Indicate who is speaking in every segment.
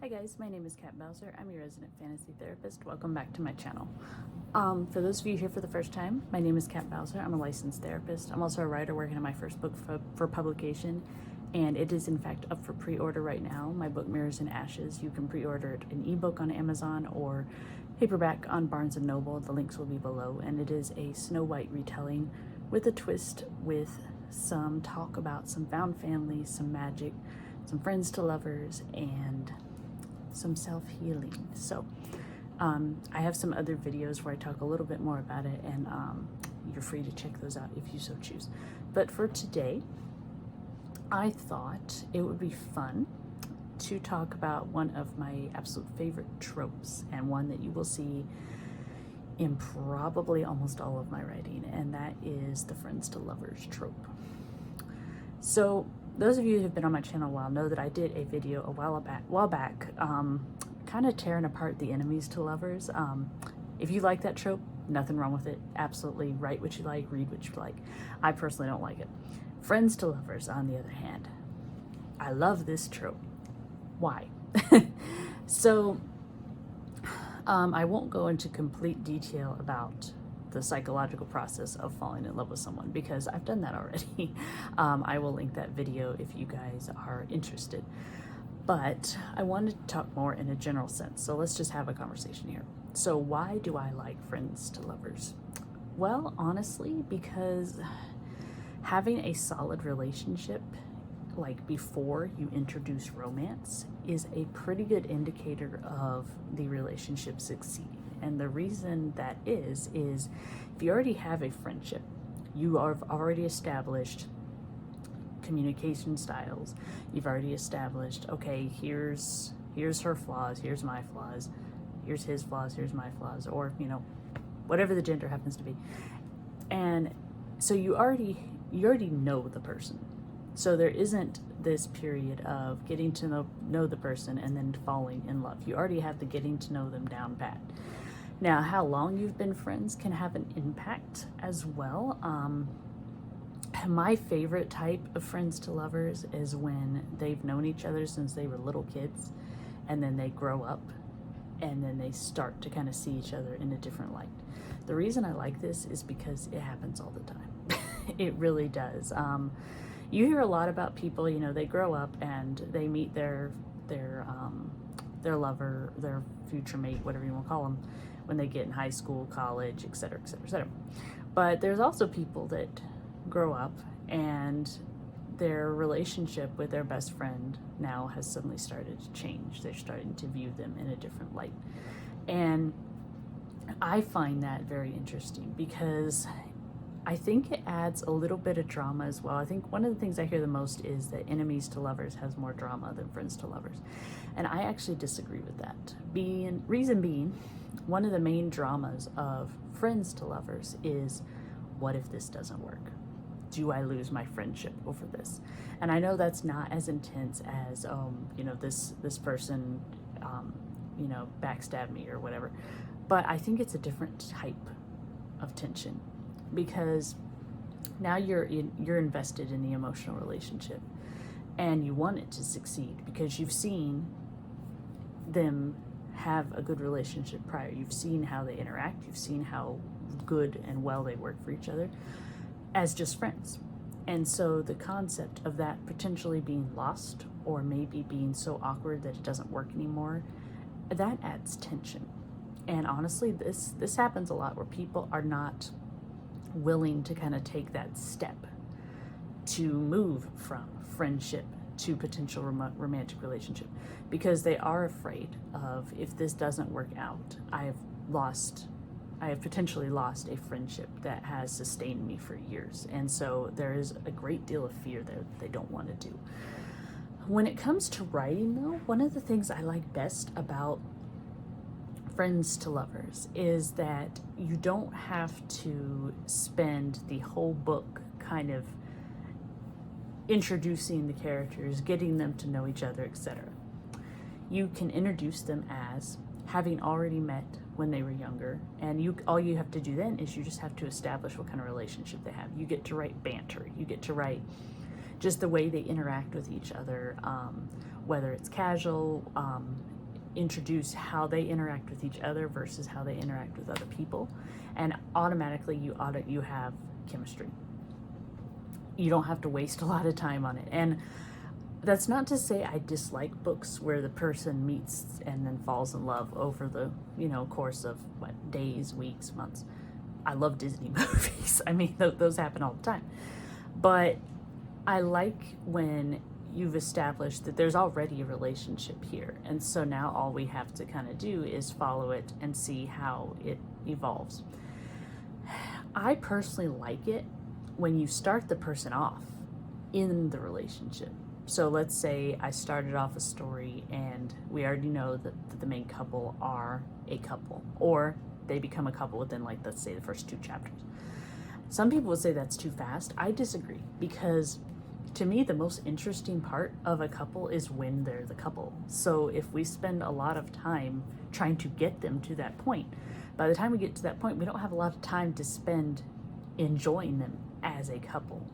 Speaker 1: Hi guys, my name is Kat Bowser. I'm your resident fantasy therapist. Welcome back to my channel. For those of you here for the first time, my name is Kat Bowser. I'm a licensed therapist. I'm also a writer working on my first book for publication, and it is in fact up for pre-order right now. My book Mirrors and Ashes. You can pre-order it in ebook on Amazon or paperback on Barnes & Noble. The links will be below, and it is a Snow White retelling with a twist, with some talk about some found families, some magic, some friends to lovers, and some self-healing. So I have some other videos where I talk a little bit more about it, and you're free to check those out if you so choose. But for today, I thought it would be fun to talk about one of my absolute favorite tropes, and one that you will see in probably almost all of my writing, and that is the friends to lovers trope. So those of you who have been on my channel a while know that I did a video a while back kind of tearing apart the enemies to lovers. If you like that trope, nothing wrong with it. Absolutely write what you like, read what you like. I personally don't like it. Friends to lovers, on the other hand, I love this trope. Why? So I won't go into complete detail about the psychological process of falling in love with someone, because I've done that already. I will link that video if you guys are interested. But I wanted to talk more in a general sense, so let's just have a conversation here. So why do I like friends to lovers? Well, honestly, because having a solid relationship, like before you introduce romance, is a pretty good indicator of the relationship succeeding. And the reason that is if you already have a friendship, you have already established communication styles. You've already established, okay, here's her flaws, here's my flaws, here's his flaws, here's my flaws, or, you know, whatever the gender happens to be. And so you already know the person. So there isn't this period of getting to know the person and then falling in love. You already have the getting to know them down pat. Now, how long you've been friends can have an impact as well. My favorite type of friends to lovers is when they've known each other since they were little kids, and then they grow up, and then they start to kind of see each other in a different light. The reason I like this is because it happens all the time. It really does. You hear a lot about people, you know, they grow up and they meet their lover, their future mate, whatever you want to call them, when they get in high school, college, etc., etc., etc. But there's also people that grow up and their relationship with their best friend now has suddenly started to change. They're starting to view them in a different light. And I find that very interesting, because I think it adds a little bit of drama as well. I think one of the things I hear the most is that enemies to lovers has more drama than friends to lovers. And I actually disagree with that. Reason being, one of the main dramas of friends to lovers is, what if this doesn't work? Do I lose my friendship over this? And I know that's not as intense as, you know, this person, you know, backstabbed me or whatever. But I think it's a different type of tension, because now you're invested in the emotional relationship, and you want it to succeed because you've seen them have a good relationship prior. You've seen how they interact. You've seen how good and well they work for each other as just friends. And so the concept of that potentially being lost, or maybe being so awkward that it doesn't work anymore, that adds tension. And honestly, this happens a lot, where people are not willing to kind of take that step to move from friendship to potential romantic relationship, because they are afraid of, if this doesn't work out, I have potentially lost a friendship that has sustained me for years. And so there is a great deal of fear there that they don't want to do. When it comes to writing, though, one of the things I like best about friends to lovers is that you don't have to spend the whole book kind of introducing the characters, getting them to know each other, etc. You can introduce them as having already met when they were younger, and all you have to do then is you just have to establish what kind of relationship they have. You get to write banter, you get to write just the way they interact with each other, whether it's casual, introduce how they interact with each other versus how they interact with other people, and automatically you have chemistry. You don't have to waste a lot of time on it. And that's not to say I dislike books where the person meets and then falls in love over the, course of days, weeks, months. I love Disney movies. I mean, those happen all the time. But I like when you've established that there's already a relationship here. And so now all we have to kind of do is follow it and see how it evolves. I personally like it when you start the person off in the relationship. So let's say I started off a story and we already know that the main couple are a couple, or they become a couple within, like, let's say the first 2 chapters. Some people would say that's too fast. I disagree, because to me, the most interesting part of a couple is when they're the couple. So if we spend a lot of time trying to get them to that point, by the time we get to that point, we don't have a lot of time to spend enjoying them as a couple.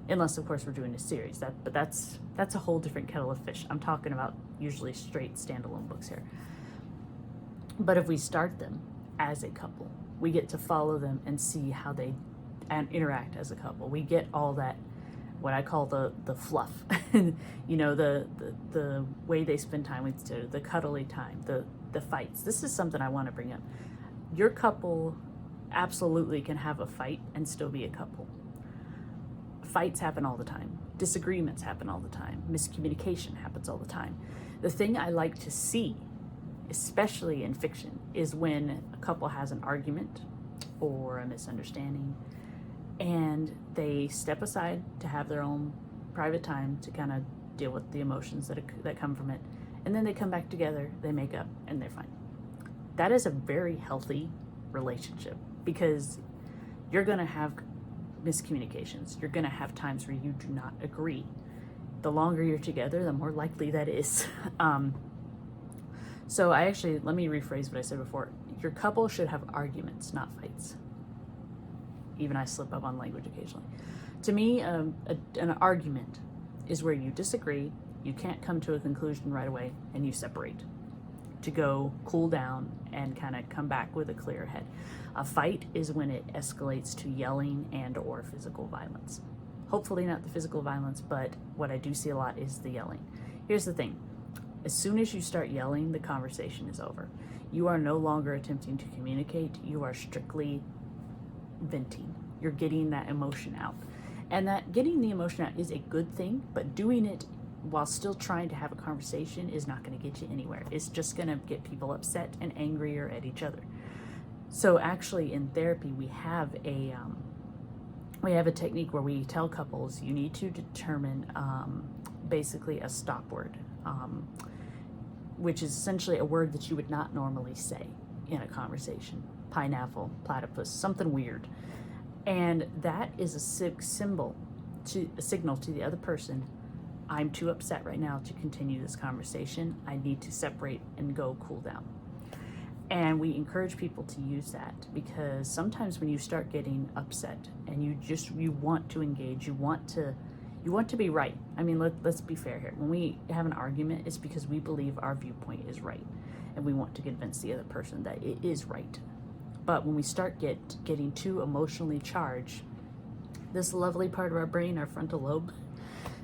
Speaker 1: Unless, of course, we're doing a series. But that's a whole different kettle of fish. I'm talking about usually straight standalone books here. But if we start them as a couple, we get to follow them and see how they interact as a couple. We get all that, what I call the fluff, the way they spend time with each other, the cuddly time, the fights. This is something I want to bring up. Your couple absolutely can have a fight and still be a couple. Fights happen all the time. Disagreements happen all the time. Miscommunication happens all the time. The thing I like to see, especially in fiction, is when a couple has an argument or a misunderstanding and they step aside to have their own private time to kind of deal with the emotions that come from it. And then they come back together, they make up, and they're fine. That is a very healthy relationship, because you're going to have miscommunications. You're going to have times where you do not agree. The longer you're together, the more likely that is. So let me rephrase what I said before. Your couple should have arguments, not fights. Even I slip up on language occasionally. To me, an argument is where you disagree, you can't come to a conclusion right away, and you separate to go cool down and kind of come back with a clear head. A fight is when it escalates to yelling and or physical violence. Hopefully not the physical violence, but what I do see a lot is the yelling. Here's the thing. As soon as you start yelling, the conversation is over. You are no longer attempting to communicate. You are strictly venting. You're getting that emotion out. And that getting the emotion out is a good thing, but doing it while still trying to have a conversation is not going to get you anywhere. It's just going to get people upset and angrier at each other. So actually in therapy, we have a technique where we tell couples you need to determine basically a stop word, which is essentially a word that you would not normally say in a conversation. Pineapple, platypus, something weird. And that is a signal to the other person, I'm too upset right now to continue this conversation. I need to separate and go cool down. And we encourage people to use that, because sometimes when you start getting upset and you want to engage, you want to be right. I mean, let's be fair here. When we have an argument, it's because we believe our viewpoint is right, and we want to convince the other person that it is right. But when we start getting too emotionally charged, this lovely part of our brain, our frontal lobe,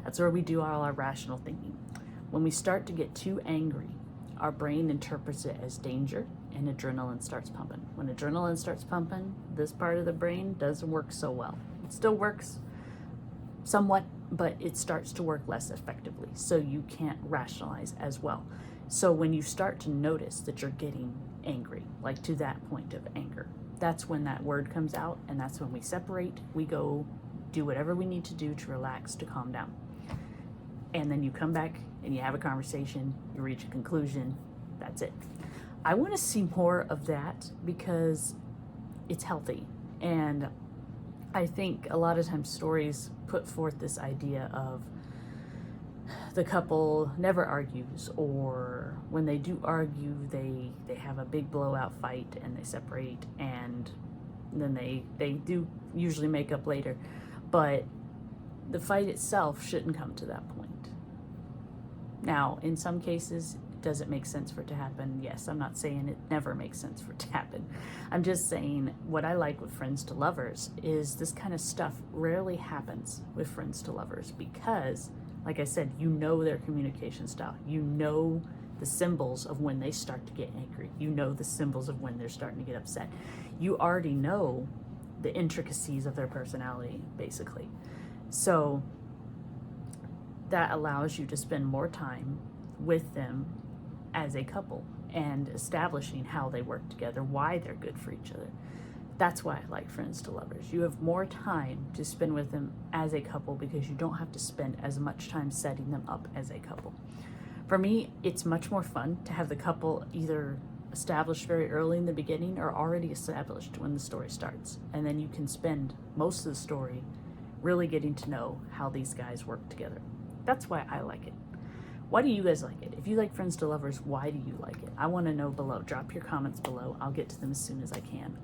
Speaker 1: that's where we do all our rational thinking. When we start to get too angry, our brain interprets it as danger, and adrenaline starts pumping. When adrenaline starts pumping, this part of the brain doesn't work so well. It still works somewhat, but it starts to work less effectively, so you can't rationalize as well. So when you start to notice that you're getting angry, like to that point of anger, that's when that word comes out, and that's when we separate. We go do whatever we need to do to relax, to calm down. And then you come back and you have a conversation, you reach a conclusion, that's it. I want to see more of that because it's healthy. And I think a lot of times stories put forth this idea of the couple never argues, or when they do argue, they have a big blowout fight and they separate, and then they do usually make up later. But the fight itself shouldn't come to that point. Now, in some cases, does it make sense for it to happen? Yes, I'm not saying it never makes sense for it to happen. I'm just saying what I like with friends to lovers is this kind of stuff rarely happens with friends to lovers because, like I said, you know their communication style. You know the symbols of when they start to get angry. You know the symbols of when they're starting to get upset. You already know the intricacies of their personality, basically. So that allows you to spend more time with them as a couple and establishing how they work together, why they're good for each other. That's why I like friends to lovers. You have more time to spend with them as a couple because you don't have to spend as much time setting them up as a couple. For me, it's much more fun to have the couple either established very early in the beginning or already established when the story starts. And then you can spend most of the story really getting to know how these guys work together. That's why I like it. Why do you guys like it? If you like friends to lovers, why do you like it? I want to know below. Drop your comments below. I'll get to them as soon as I can.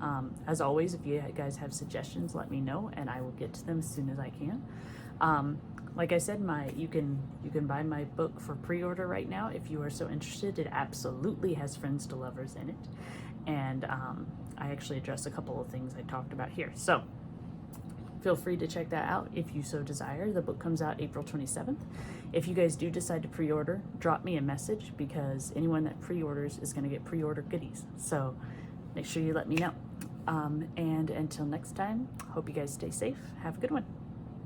Speaker 1: As always, if you guys have suggestions, let me know and I will get to them as soon as I can. Like I said, you can buy my book for pre-order right now if you are so interested. It absolutely has friends to lovers in it, and I actually address a couple of things I talked about here. So feel free to check that out if you so desire. The book comes out April 27th. If you guys do decide to pre-order, drop me a message because anyone that pre-orders is going to get pre-order goodies. So make sure you let me know. And until next time, hope you guys stay safe. Have a good one.